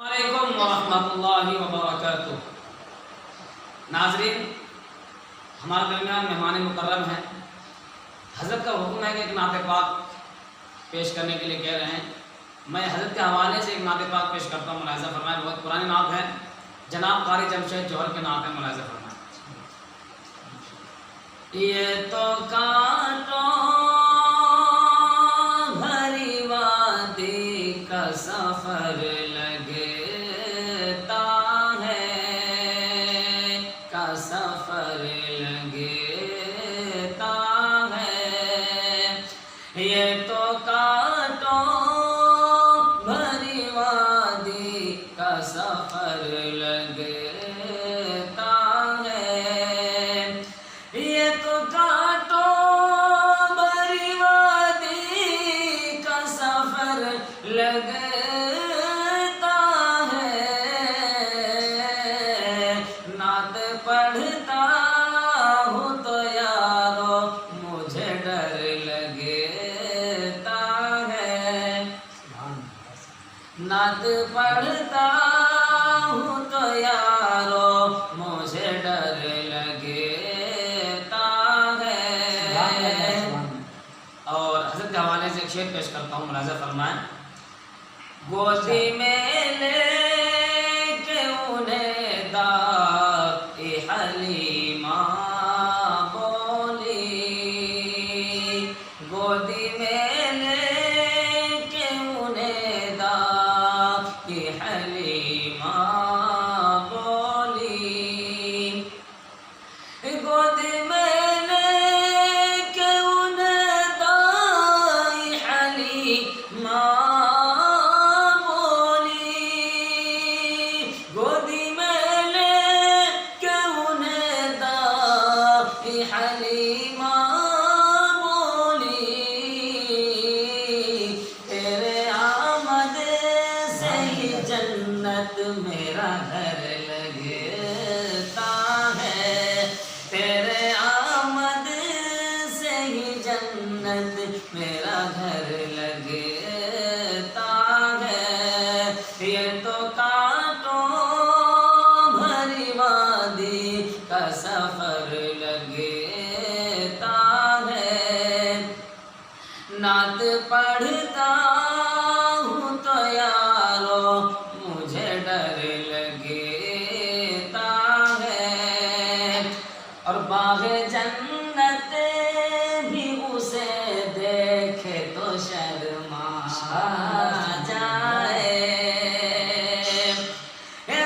علیکم ورحمۃ اللہ وبرکاتہ۔ ناظرین، ہمارے درمیان مہمان مکرم ہیں۔ حضرت کا حکم ہے کہ ایک نعت پاک پیش کرنے کے لیے کہہ رہے ہیں۔ میں حضرت کے حوالے سے ایک نعت پاک پیش کرتا ہوں، ملاحظہ فرمائیں۔ بہت پرانی نعت ہے، جناب قاری جمشید جوہر کے نعت ہے، ملاحظہ فرمائیں۔ یہ تو کانٹوں بھری وادی کا سفر لگتا ہے، کا سفر لگتا ہے۔ یہ تو کانٹوں بھری وادی کا سفر لگتا ہے۔ یہ تو کانٹوں بھری وادی کا سفر لگتا ہے۔ نعت پڑھتا ہوں تو یارو مجھے ڈر لگتا ہے۔ نعت پڑھتا ہوں تو یارو مجھے ڈر لگتا ہے۔ اور حضرت کے حوالے سے ایک شعر پیش کرتا ہوں، ملاحظہ فرمائیں۔ گودی میں لے کے انہیں داغ حلیمہ بولی، گودی میں لے کے انہیں داغ حلیمہ بولی، گود میں لے کے انہیں داغ حلیمہ بولی، گودی میں لے کے انہیں داغ حلیمہ بولی۔ تیرے آمد سے ہی جنت میرا گھر لگتا ہے، تیرے آمد سے ہی جنت میرا گھر لگتا ہے۔ یہ تو کانٹوں بھری وادی کا سفر لگتا ہے۔ نعت پڑھتا ہوں تو یارو مجھے ڈر لگتا ہے۔ اور باغ جنت بھی اسے دیکھے تو شرما جائے،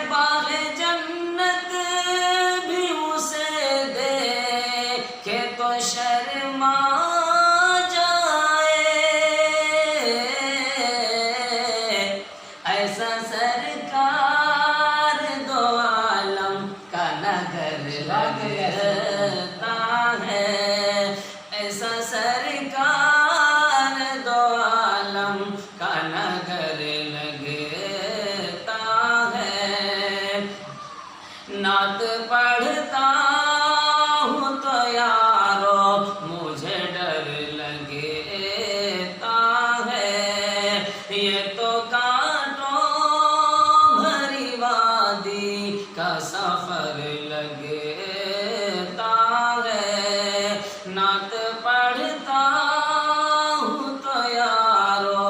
باغ جنت بھی اسے دیکھے تو شرما جائے۔ ایسا سرکار دو عالم کا نگر لگتا ہے، ایسا سرکار دو عالم کا نگر لگتا ہے۔ نعت پڑھتا ہوں تو یارو مجھے ڈر لگتا ہے۔ یہ تو کانٹوں بھری وادی کا سفر لگتا ہے۔ نعت پڑھتا ہوں تو یارو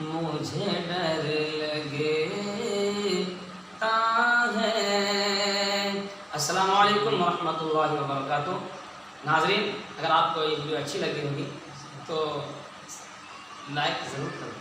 مجھے ڈر لگتا ہے۔ السلام علیکم ورحمۃ اللہ وبرکاتہ۔ ناظرین، اگر آپ کو یہ ویڈیو اچھی لگی ہوگی تو لائک ضرور کریں۔